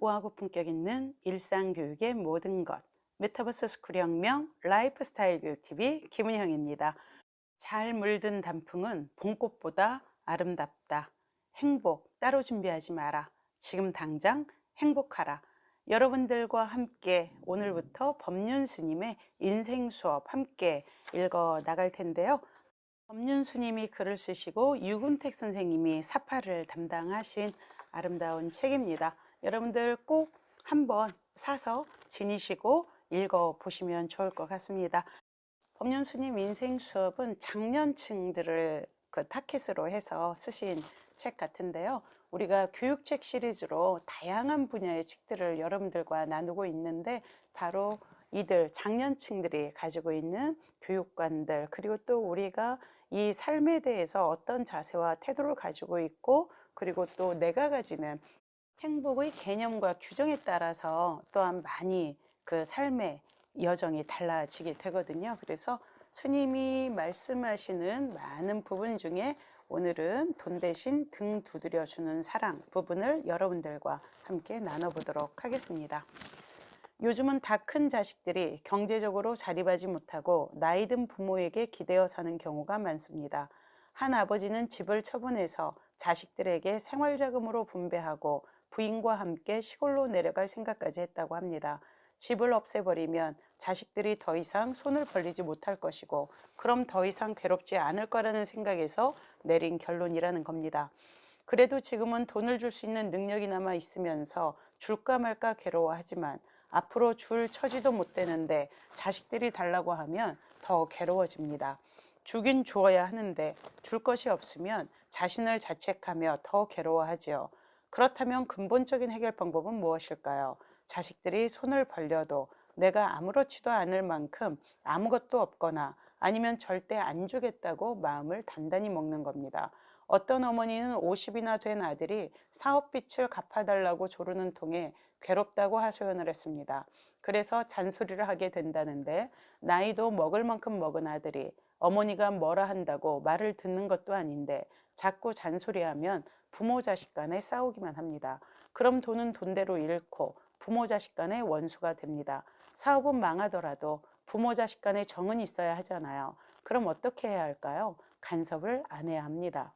확보하고 품격 있는 일상교육의 모든 것. 메타버스 스쿨 혁명 라이프스타일 교육TV 김은영입니다. 잘 물든 단풍은 봄꽃보다 아름답다. 행복 따로 준비하지 마라. 지금 당장 행복하라. 여러분들과 함께 오늘부터 법륜 스님의 인생 수업 함께 읽어 나갈 텐데요. 법륜 스님이 글을 쓰시고 유근택 선생님이 사파를 담당하신 아름다운 책입니다. 여러분들 꼭 한번 사서 지니시고 읽어보시면 좋을 것 같습니다. 법륜 스님 인생 수업은 장년층들을 타켓으로 해서 쓰신 책 같은데요. 우리가 교육책 시리즈로 다양한 분야의 책들을 여러분들과 나누고 있는데 바로 이들 장년층들이 가지고 있는 교육관들, 그리고 또 우리가 이 삶에 대해서 어떤 자세와 태도를 가지고 있고, 그리고 또 내가 가지는 행복의 개념과 규정에 따라서 또한 많이 그 삶의 여정이 달라지게 되거든요. 그래서 스님이 말씀하시는 많은 부분 중에 오늘은 돈 대신 등 두드려 주는 사랑 부분을 여러분들과 함께 나눠보도록 하겠습니다. 요즘은 다 큰 자식들이 경제적으로 자립하지 못하고 나이 든 부모에게 기대어 사는 경우가 많습니다. 한 아버지는 집을 처분해서 자식들에게 생활자금으로 분배하고 부인과 함께 시골로 내려갈 생각까지 했다고 합니다. 집을 없애버리면 자식들이 더 이상 손을 벌리지 못할 것이고, 그럼 더 이상 괴롭지 않을 거라는 생각에서 내린 결론이라는 겁니다. 그래도 지금은 돈을 줄 수 있는 능력이 남아 있으면서 줄까 말까 괴로워하지만 앞으로 줄 처지도 못 되는데 자식들이 달라고 하면 더 괴로워집니다. 주긴 주어야 하는데 줄 것이 없으면 자신을 자책하며 더 괴로워하지요. 그렇다면 근본적인 해결 방법은 무엇일까요? 자식들이 손을 벌려도 내가 아무렇지도 않을 만큼 아무것도 없거나 아니면 절대 안 주겠다고 마음을 단단히 먹는 겁니다. 어떤 어머니는 50이나 된 아들이 사업빚을 갚아달라고 조르는 통에 괴롭다고 하소연을 했습니다. 그래서 잔소리를 하게 된다는데, 나이도 먹을 만큼 먹은 아들이 어머니가 뭐라 한다고 말을 듣는 것도 아닌데 자꾸 잔소리하면 부모 자식 간에 싸우기만 합니다. 그럼 돈은 돈대로 잃고 부모 자식 간의 원수가 됩니다. 사업은 망하더라도 부모 자식 간의 정은 있어야 하잖아요. 그럼 어떻게 해야 할까요? 간섭을 안 해야 합니다.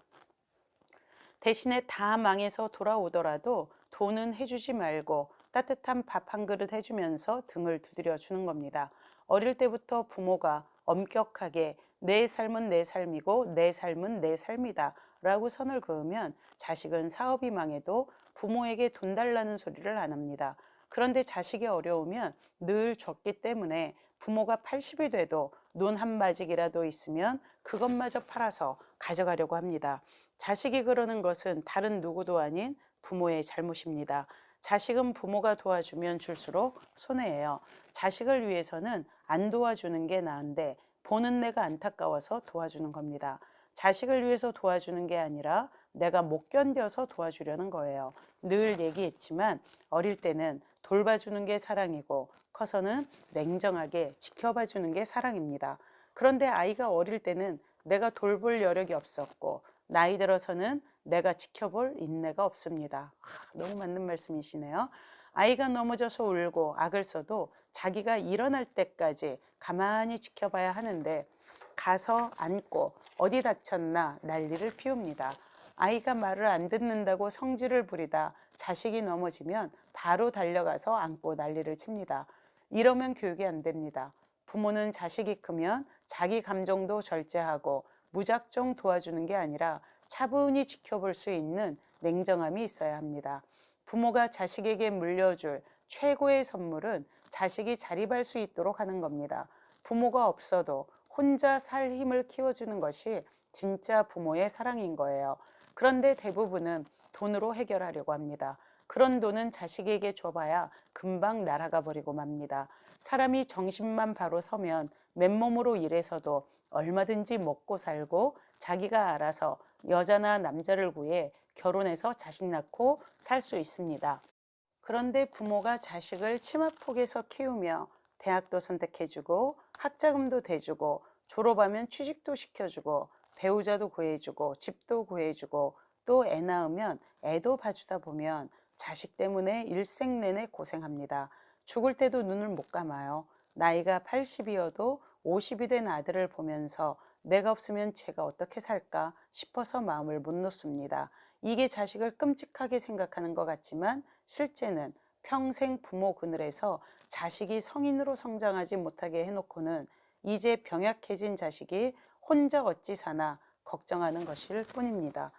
대신에 다 망해서 돌아오더라도 돈은 해주지 말고 따뜻한 밥 한 그릇 해주면서 등을 두드려 주는 겁니다. 어릴 때부터 부모가 엄격하게 내 삶은 내 삶이고 내 삶은 내 삶이다 라고 선을 그으면 자식은 사업이 망해도 부모에게 돈 달라는 소리를 안 합니다. 그런데 자식이 어려우면 늘 줬기 때문에 부모가 80이 돼도 논 한 마직이라도 있으면 그것마저 팔아서 가져가려고 합니다. 자식이 그러는 것은 다른 누구도 아닌 부모의 잘못입니다. 자식은 부모가 도와주면 줄수록 손해예요. 자식을 위해서는 안 도와주는 게 나은데 보는 내가 안타까워서 도와주는 겁니다. 자식을 위해서 도와주는 게 아니라 내가 못 견뎌서 도와주려는 거예요. 늘 얘기했지만 어릴 때는 돌봐주는 게 사랑이고 커서는 냉정하게 지켜봐주는 게 사랑입니다. 그런데 아이가 어릴 때는 내가 돌볼 여력이 없었고 나이 들어서는 내가 지켜볼 인내가 없습니다. 너무 맞는 말씀이시네요. 아이가 넘어져서 울고 악을 써도 자기가 일어날 때까지 가만히 지켜봐야 하는데 가서 앉고 어디 다쳤나 난리를 피웁니다. 아이가 말을 안 듣는다고 성질을 부리다 자식이 넘어지면 바로 달려가서 안고 난리를 칩니다. 이러면 교육이 안 됩니다. 부모는 자식이 크면 자기 감정도 절제하고 무작정 도와주는 게 아니라 차분히 지켜볼 수 있는 냉정함이 있어야 합니다. 부모가 자식에게 물려줄 최고의 선물은 자식이 자립할 수 있도록 하는 겁니다. 부모가 없어도 혼자 살 힘을 키워주는 것이 진짜 부모의 사랑인 거예요. 그런데 대부분은 돈으로 해결하려고 합니다. 그런 돈은 자식에게 줘봐야 금방 날아가 버리고 맙니다. 사람이 정신만 바로 서면 맨몸으로 일해서도 얼마든지 먹고 살고 자기가 알아서 여자나 남자를 구해 결혼해서 자식 낳고 살 수 있습니다. 그런데 부모가 자식을 치마폭에서 키우며 대학도 선택해주고 학자금도 대주고 졸업하면 취직도 시켜주고 배우자도 구해주고 집도 구해주고 또 애 낳으면 애도 봐주다 보면 자식 때문에 일생 내내 고생합니다. 죽을 때도 눈을 못 감아요. 나이가 80이어도 50이 된 아들을 보면서 내가 없으면 제가 어떻게 살까 싶어서 마음을 못 놓습니다. 이게 자식을 끔찍하게 생각하는 것 같지만 실제는 평생 부모 그늘에서 자식이 성인으로 성장하지 못하게 해놓고는 이제 병약해진 자식이 혼자 어찌 사나 걱정하는 것일 뿐입니다.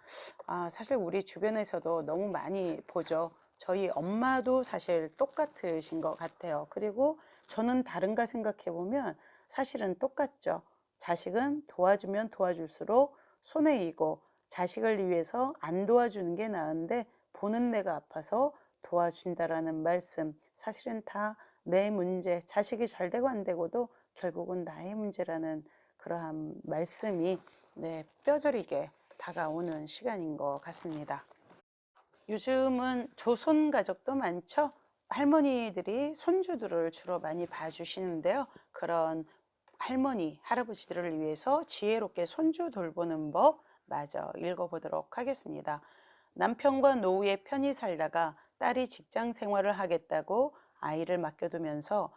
사실 우리 주변에서도 너무 많이 보죠. 저희 엄마도 사실 똑같으신 것 같아요. 그리고 저는 다른가 생각해 보면 사실은 똑같죠. 자식은 도와주면 도와줄수록 손해이고 자식을 위해서 안 도와주는 게 나은데 보는 내가 아파서 도와준다라는 말씀, 사실은 다 내 문제, 자식이 잘 되고 안 되고도 결국은 나의 문제라는 그러한 말씀이 뼈저리게 다가오는 시간인 것 같습니다. 요즘은 조손 가족도 많죠. 할머니들이 손주들을 주로 많이 봐주시는데요. 그런 할머니, 할아버지들을 위해서 지혜롭게 손주 돌보는 법 마저 읽어보도록 하겠습니다. 남편과 노후에 편히 살다가 딸이 직장 생활을 하겠다고 아이를 맡겨두면서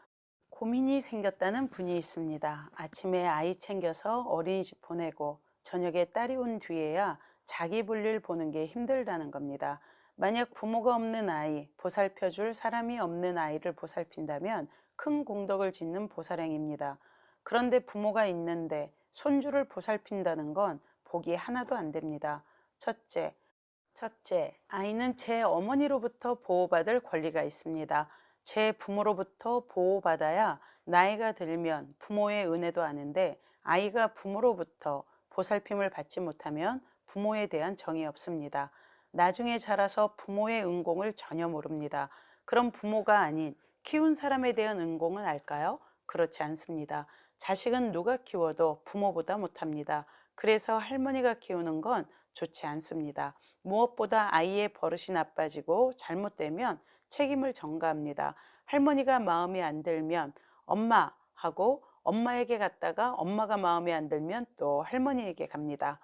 고민이 생겼다는 분이 있습니다. 아침에 아이 챙겨서 어린이집 보내고 저녁에 딸이 온 뒤에야 자기 볼일 보는 게 힘들다는 겁니다. 만약 부모가 없는 아이, 보살펴줄 사람이 없는 아이를 보살핀다면 큰 공덕을 짓는 보살행입니다. 그런데 부모가 있는데 손주를 보살핀다는 건 복이 하나도 안 됩니다. 첫째, 아이는 제 어머니로부터 보호받을 권리가 있습니다. 제 부모로부터 보호받아야 나이가 들면 부모의 은혜도 아는데 아이가 부모로부터 보살핌을 받지 못하면 부모에 대한 정이 없습니다. 나중에 자라서 부모의 은공을 전혀 모릅니다. 그럼 부모가 아닌 키운 사람에 대한 은공은 알까요? 그렇지 않습니다. 자식은 누가 키워도 부모보다 못합니다. 그래서 할머니가 키우는 건 좋지 않습니다. 무엇보다 아이의 버릇이 나빠지고 잘못되면 책임을 전가합니다. 할머니가 마음에 안 들면 엄마 하고 엄마에게 갔다가 엄마가 마음에 안 들면 또 할머니에게 갑니다.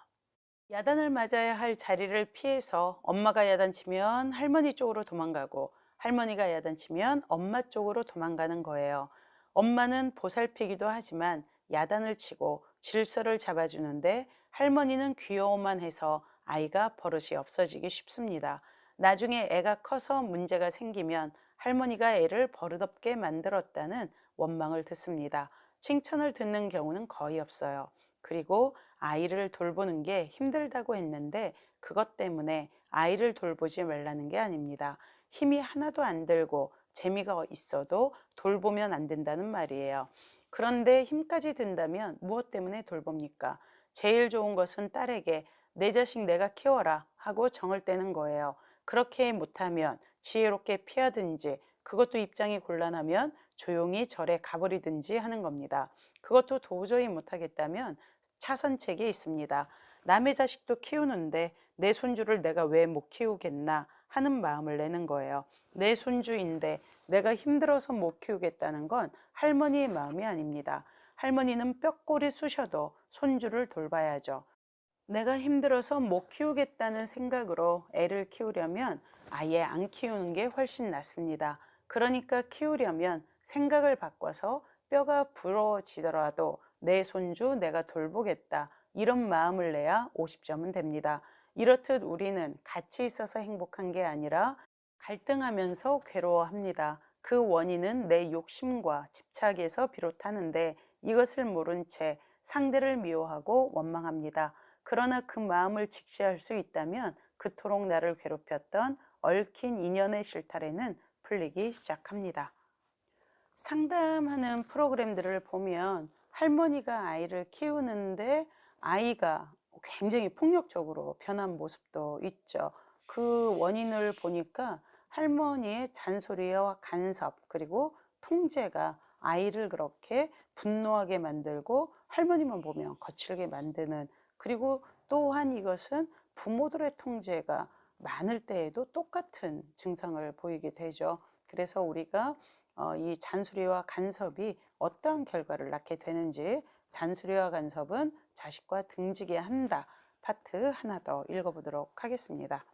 야단을 맞아야 할 자리를 피해서 엄마가 야단치면 할머니 쪽으로 도망가고 할머니가 야단치면 엄마 쪽으로 도망가는 거예요. 엄마는 보살피기도 하지만 야단을 치고 질서를 잡아주는데 할머니는 귀여워만 해서 아이가 버릇이 없어지기 쉽습니다. 나중에 애가 커서 문제가 생기면 할머니가 애를 버릇없게 만들었다는 원망을 듣습니다. 칭찬을 듣는 경우는 거의 없어요. 그리고 아이를 돌보는 게 힘들다고 했는데 그것 때문에 아이를 돌보지 말라는 게 아닙니다. 힘이 하나도 안 들고 재미가 있어도 돌보면 안 된다는 말이에요. 그런데 힘까지 든다면 무엇 때문에 돌봅니까? 제일 좋은 것은 딸에게 내 자식 내가 키워라 하고 정을 떼는 거예요. 그렇게 못하면 지혜롭게 피하든지 그것도 입장이 곤란하면 조용히 절에 가버리든지 하는 겁니다. 그것도 도저히 못하겠다면 차선책이 있습니다. 남의 자식도 키우는데 내 손주를 내가 왜 못 키우겠나 하는 마음을 내는 거예요. 내 손주인데 내가 힘들어서 못 키우겠다는 건 할머니의 마음이 아닙니다. 할머니는 뼈꼬리 쑤셔도 손주를 돌봐야죠. 내가 힘들어서 못 키우겠다는 생각으로 애를 키우려면 아예 안 키우는 게 훨씬 낫습니다. 그러니까 키우려면 생각을 바꿔서 뼈가 부러지더라도 내 손주 내가 돌보겠다 이런 마음을 내야 50점은 됩니다. 이렇듯 우리는 같이 있어서 행복한 게 아니라 갈등하면서 괴로워합니다. 그 원인은 내 욕심과 집착에서 비롯하는데 이것을 모른 채 상대를 미워하고 원망합니다. 그러나 그 마음을 직시할 수 있다면 그토록 나를 괴롭혔던 얽힌 인연의 실타래는 풀리기 시작합니다. 상담하는 프로그램들을 보면 할머니가 아이를 키우는데 아이가 굉장히 폭력적으로 변한 모습도 있죠. 그 원인을 보니까 할머니의 잔소리와 간섭 그리고 통제가 아이를 그렇게 분노하게 만들고 할머니만 보면 거칠게 만드는, 그리고 또한 이것은 부모들의 통제가 많을 때에도 똑같은 증상을 보이게 되죠. 그래서 우리가 이 잔소리와 간섭이 어떠한 결과를 낳게 되는지, 잔소리와 간섭은 자식과 등지게 한다 파트 하나 더 읽어보도록 하겠습니다.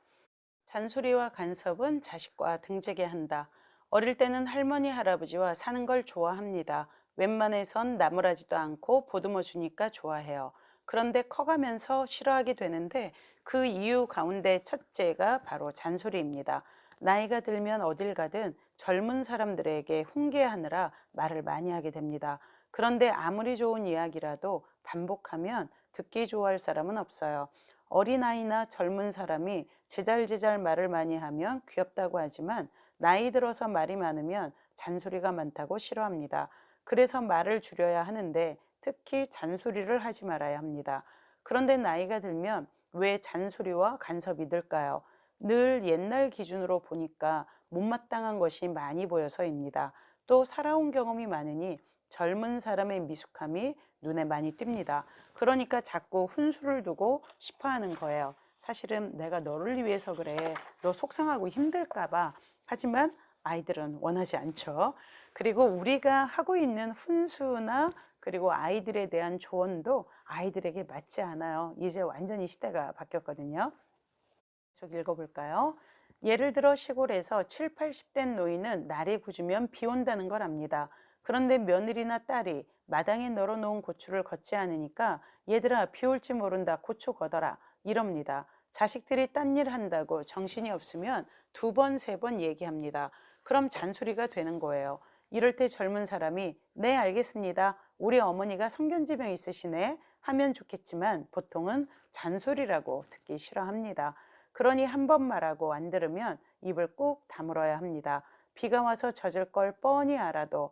잔소리와 간섭은 자식과 등지게 한다. 어릴 때는 할머니, 할아버지와 사는 걸 좋아합니다. 웬만해선 나무라지도 않고 보듬어 주니까 좋아해요. 그런데 커가면서 싫어하게 되는데 그 이유 가운데 첫째가 바로 잔소리입니다. 나이가 들면 어딜 가든 젊은 사람들에게 훈계하느라 말을 많이 하게 됩니다. 그런데 아무리 좋은 이야기라도 반복하면 듣기 좋아할 사람은 없어요. 어린아이나 젊은 사람이 제잘제잘 말을 많이 하면 귀엽다고 하지만 나이 들어서 말이 많으면 잔소리가 많다고 싫어합니다. 그래서 말을 줄여야 하는데 특히 잔소리를 하지 말아야 합니다. 그런데 나이가 들면 왜 잔소리와 간섭이 늘까요? 늘 옛날 기준으로 보니까 못마땅한 것이 많이 보여서입니다. 또 살아온 경험이 많으니 젊은 사람의 미숙함이 눈에 많이 띕니다. 그러니까 자꾸 훈수를 두고 싶어 하는 거예요. 사실은 내가 너를 위해서 그래. 너 속상하고 힘들까 봐. 하지만 아이들은 원하지 않죠. 그리고 우리가 하고 있는 훈수나 그리고 아이들에 대한 조언도 아이들에게 맞지 않아요. 이제 완전히 시대가 바뀌었거든요. 계속 읽어볼까요? 예를 들어 시골에서 7, 80된 노인은 날이 굳으면 비 온다는 걸 압니다. 그런데 며느리나 딸이 마당에 널어놓은 고추를 걷지 않으니까 얘들아 비 올지 모른다 고추 걷어라 이럽니다. 자식들이 딴 일 한다고 정신이 없으면 2번, 3번 얘기합니다. 그럼 잔소리가 되는 거예요. 이럴 때 젊은 사람이 네 알겠습니다. 우리 어머니가 성견지병 있으시네 하면 좋겠지만 보통은 잔소리라고 듣기 싫어합니다. 그러니 한 번 말하고 안 들으면 입을 꾹 다물어야 합니다. 비가 와서 젖을 걸 뻔히 알아도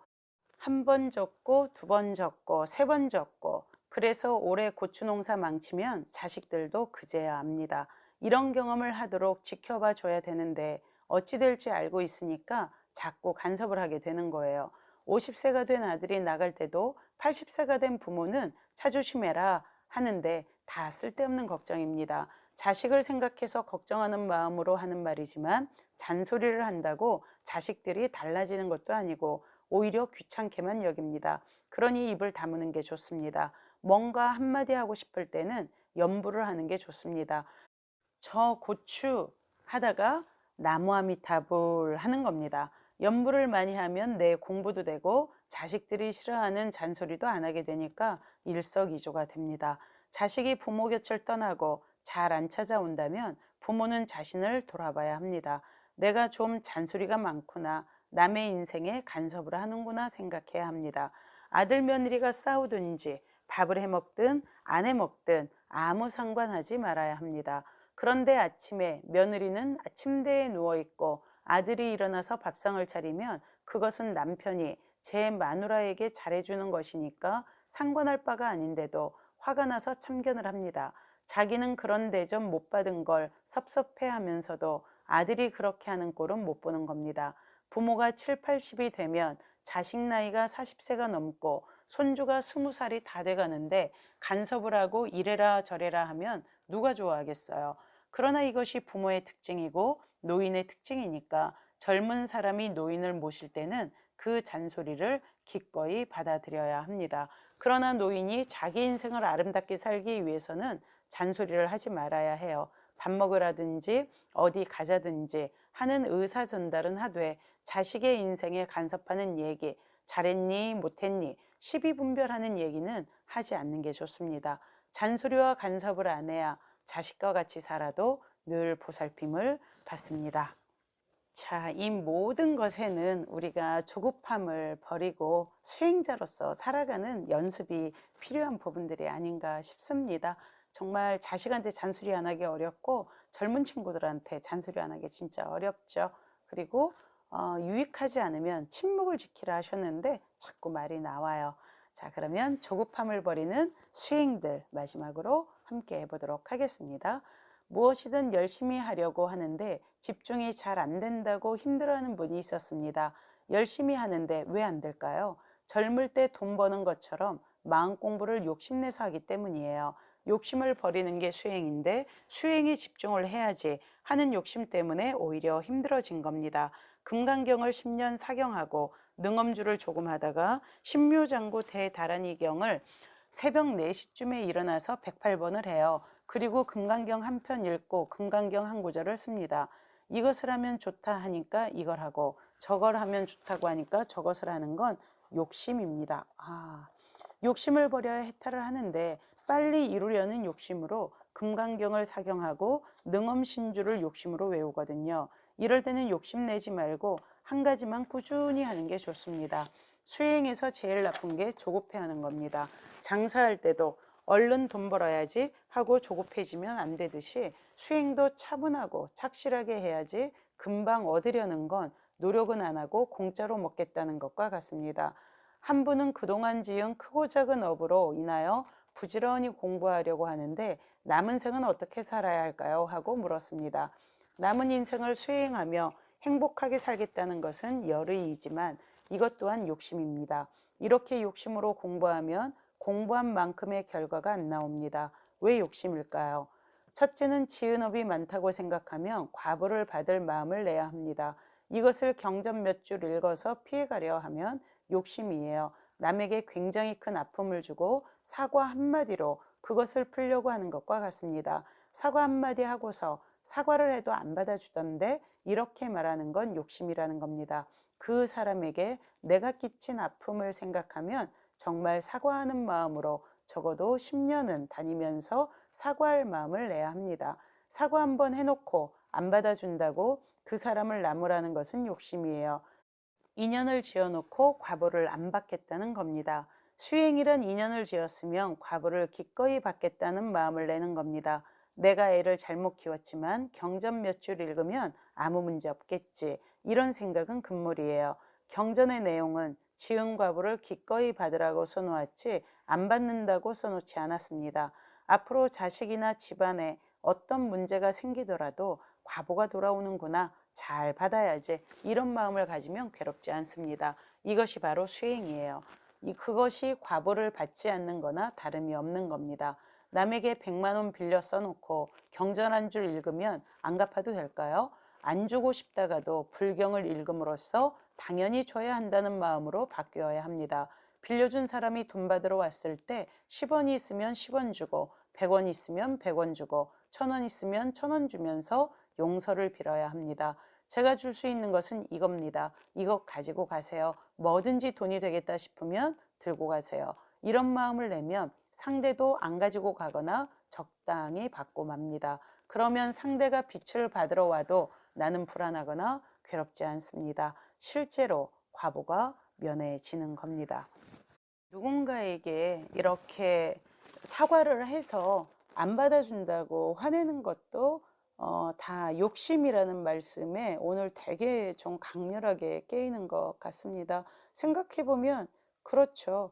한 번 젖고 2번 젖고 3번 젖고 그래서 올해 고추 농사 망치면 자식들도 그제야 압니다. 이런 경험을 하도록 지켜봐 줘야 되는데 어찌 될지 알고 있으니까 자꾸 간섭을 하게 되는 거예요. 50세가 된 아들이 나갈 때도 80세가 된 부모는 차 조심해라 하는데 다 쓸데없는 걱정입니다. 자식을 생각해서 걱정하는 마음으로 하는 말이지만 잔소리를 한다고 자식들이 달라지는 것도 아니고 오히려 귀찮게만 여깁니다. 그러니 입을 다무는 게 좋습니다. 뭔가 한마디 하고 싶을 때는 연부를 하는 게 좋습니다. 저 고추 하다가 나무아미타불 하는 겁니다. 연부를 많이 하면 내 공부도 되고 자식들이 싫어하는 잔소리도 안 하게 되니까 일석이조가 됩니다. 자식이 부모 곁을 떠나고 잘 안 찾아온다면 부모는 자신을 돌아봐야 합니다. 내가 좀 잔소리가 많구나. 남의 인생에 간섭을 하는구나 생각해야 합니다. 아들 며느리가 싸우든지 밥을 해 먹든 안 해 먹든 아무 상관하지 말아야 합니다. 그런데 아침에 며느리는 침대에 누워있고 아들이 일어나서 밥상을 차리면 그것은 남편이 제 마누라에게 잘해주는 것이니까 상관할 바가 아닌데도 화가 나서 참견을 합니다. 자기는 그런 대접 못 받은 걸 섭섭해하면서도 아들이 그렇게 하는 꼴은 못 보는 겁니다. 부모가 7, 80이 되면 자식 나이가 40세가 넘고 손주가 20살이 다 돼가는데 간섭을 하고 이래라 저래라 하면 누가 좋아하겠어요. 그러나 이것이 부모의 특징이고 노인의 특징이니까 젊은 사람이 노인을 모실 때는 그 잔소리를 기꺼이 받아들여야 합니다. 그러나 노인이 자기 인생을 아름답게 살기 위해서는 잔소리를 하지 말아야 해요. 밥 먹으라든지 어디 가자든지 하는 의사 전달은 하되 자식의 인생에 간섭하는 얘기, 잘했니 못했니 시비 분별하는 얘기는 하지 않는 게 좋습니다. 잔소리와 간섭을 안 해야 자식과 같이 살아도 늘 보살핌을 받습니다. 자, 이 모든 것에는 우리가 조급함을 버리고 수행자로서 살아가는 연습이 필요한 부분들이 아닌가 싶습니다. 정말 자식한테 잔소리 안 하기 어렵고 젊은 친구들한테 잔소리 안 하기 진짜 어렵죠. 그리고 유익하지 않으면 침묵을 지키라 하셨는데 자꾸 말이 나와요. 자, 그러면 조급함을 버리는 수행들 마지막으로 함께 해보도록 하겠습니다. 무엇이든 열심히 하려고 하는데 집중이 잘 안 된다고 힘들어하는 분이 있었습니다. 열심히 하는데 왜 안 될까요? 젊을 때 돈 버는 것처럼 마음 공부를 욕심내서 하기 때문이에요. 욕심을 버리는 게 수행인데 수행에 집중을 해야지 하는 욕심 때문에 오히려 힘들어진 겁니다. 금강경을 10년 사경하고 능엄주를 조금 하다가 신묘장구 대다란이경을 새벽 4시쯤에 일어나서 108번을 해요. 그리고 금강경 한 편 읽고 금강경 한 구절을 씁니다. 이것을 하면 좋다 하니까 이걸 하고 저걸 하면 좋다고 하니까 저것을 하는 건 욕심입니다. 욕심을 버려야 해탈을 하는데 빨리 이루려는 욕심으로 금강경을 사경하고 능엄신주를 욕심으로 외우거든요. 이럴 때는 욕심내지 말고 한 가지만 꾸준히 하는 게 좋습니다. 수행에서 제일 나쁜 게 조급해하는 겁니다. 장사할 때도 얼른 돈 벌어야지 하고 조급해지면 안 되듯이 수행도 차분하고 착실하게 해야지 금방 얻으려는 건 노력은 안 하고 공짜로 먹겠다는 것과 같습니다. 한 분은 그동안 지은 크고 작은 업으로 인하여 부지런히 공부하려고 하는데 남은 생은 어떻게 살아야 할까요? 하고 물었습니다. 남은 인생을 수행하며 행복하게 살겠다는 것은 열의이지만 이것 또한 욕심입니다. 이렇게 욕심으로 공부하면 공부한 만큼의 결과가 안 나옵니다. 왜 욕심일까요? 첫째는 지은 업이 많다고 생각하면 과보를 받을 마음을 내야 합니다. 이것을 경전 몇 줄 읽어서 피해가려 하면 욕심이에요. 남에게 굉장히 큰 아픔을 주고 사과 한마디로 그것을 풀려고 하는 것과 같습니다. 사과 한마디 하고서 사과를 해도 안 받아주던데 이렇게 말하는 건 욕심이라는 겁니다. 그 사람에게 내가 끼친 아픔을 생각하면 정말 사과하는 마음으로 적어도 10년은 다니면서 사과할 마음을 내야 합니다. 사과 한번 해놓고 안 받아준다고 그 사람을 나무라는 것은 욕심이에요. 인연을 지어놓고 과보를 안 받겠다는 겁니다. 수행이란 인연을 지었으면 과보를 기꺼이 받겠다는 마음을 내는 겁니다. 내가 애를 잘못 키웠지만 경전 몇 줄 읽으면 아무 문제 없겠지. 이런 생각은 금물이에요. 경전의 내용은 지은 과보를 기꺼이 받으라고 써놓았지 안 받는다고 써놓지 않았습니다. 앞으로 자식이나 집안에 어떤 문제가 생기더라도 과보가 돌아오는구나, 잘 받아야지, 이런 마음을 가지면 괴롭지 않습니다. 이것이 바로 수행이에요. 그것이 과보를 받지 않는 거나 다름이 없는 겁니다. 남에게 100만 원 빌려 써놓고 경전 한 줄 읽으면 안 갚아도 될까요? 안 주고 싶다가도 불경을 읽음으로써 당연히 줘야 한다는 마음으로 바뀌어야 합니다. 빌려준 사람이 돈 받으러 왔을 때 10원이 있으면 10원 주고 100원 있으면 100원 주고 1000원 있으면 1000원 주면서 용서를 빌어야 합니다. 제가 줄 수 있는 것은 이겁니다. 이것 가지고 가세요. 뭐든지 돈이 되겠다 싶으면 들고 가세요. 이런 마음을 내면 상대도 안 가지고 가거나 적당히 받고 맙니다. 그러면 상대가 빛을 받으러 와도 나는 불안하거나 괴롭지 않습니다. 실제로 과보가 면해지는 겁니다. 누군가에게 이렇게 사과를 해서 안 받아준다고 화내는 것도 다 욕심이라는 말씀에 오늘 되게 좀 강렬하게 깨이는 것 같습니다. 생각해보면 그렇죠.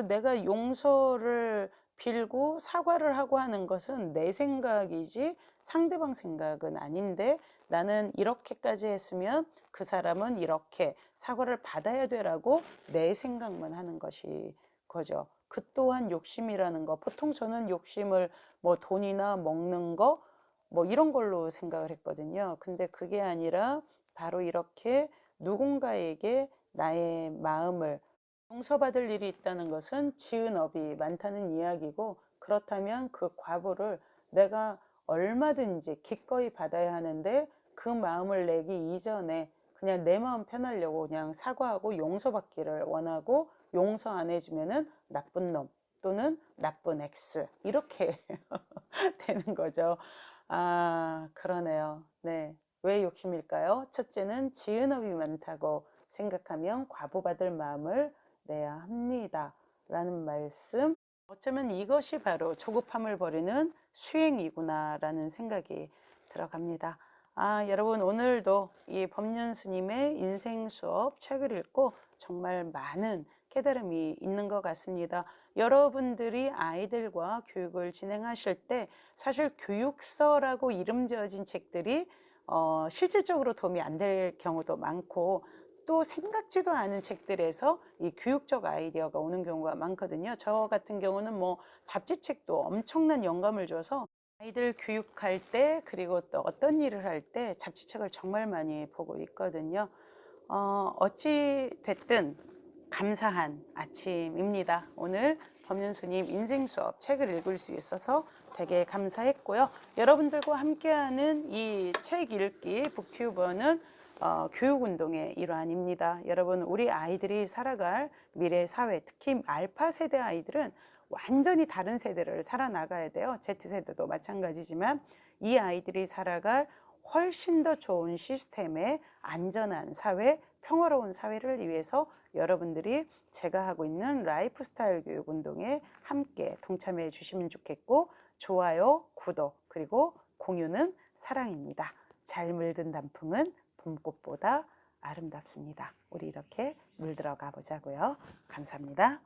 내가 용서를 빌고 사과를 하고 하는 것은 내 생각이지 상대방 생각은 아닌데 나는 이렇게까지 했으면 그 사람은 이렇게 사과를 받아야 되라고 내 생각만 하는 것이 거죠. 그 또한 욕심이라는 거. 보통 저는 욕심을 뭐 돈이나 먹는 거 뭐 이런 걸로 생각을 했거든요. 근데 그게 아니라 바로 이렇게 누군가에게 나의 마음을 용서받을 일이 있다는 것은 지은 업이 많다는 이야기고, 그렇다면 그 과보를 내가 얼마든지 기꺼이 받아야 하는데 그 마음을 내기 이전에 그냥 내 마음 편하려고 그냥 사과하고 용서받기를 원하고 용서 안 해주면은 나쁜 놈 또는 나쁜 X 이렇게 되는 거죠. 그러네요. 네. 왜 욕심일까요? 첫째는 지은 업이 많다고 생각하면 과보받을 마음을 내야 합니다. 라는 말씀. 어쩌면 이것이 바로 조급함을 버리는 수행이구나 라는 생각이 들어갑니다. 여러분 오늘도 이 법륜 스님의 인생 수업 책을 읽고 정말 많은 깨달음이 있는 것 같습니다. 여러분들이 아이들과 교육을 진행하실 때 사실 교육서라고 이름 지어진 책들이 실질적으로 도움이 안 될 경우도 많고, 또 생각지도 않은 책들에서 이 교육적 아이디어가 오는 경우가 많거든요. 저 같은 경우는 뭐 잡지책도 엄청난 영감을 줘서 아이들 교육할 때 그리고 또 어떤 일을 할 때 잡지책을 정말 많이 보고 있거든요. 어찌 됐든 감사한 아침입니다. 오늘 법륜스님 인생 수업 책을 읽을 수 있어서 되게 감사했고요. 여러분들과 함께하는 이 책 읽기 북튜버는 교육운동의 일환입니다. 여러분, 우리 아이들이 살아갈 미래 사회, 특히 알파 세대 아이들은 완전히 다른 세대를 살아나가야 돼요. Z세대도 마찬가지지만 이 아이들이 살아갈 훨씬 더 좋은 시스템의 안전한 사회, 평화로운 사회를 위해서 여러분들이 제가 하고 있는 라이프스타일 교육 운동에 함께 동참해 주시면 좋겠고, 좋아요, 구독, 그리고 공유는 사랑입니다. 잘 물든 단풍은 봄꽃보다 아름답습니다. 우리 이렇게 물들어가 보자고요. 감사합니다.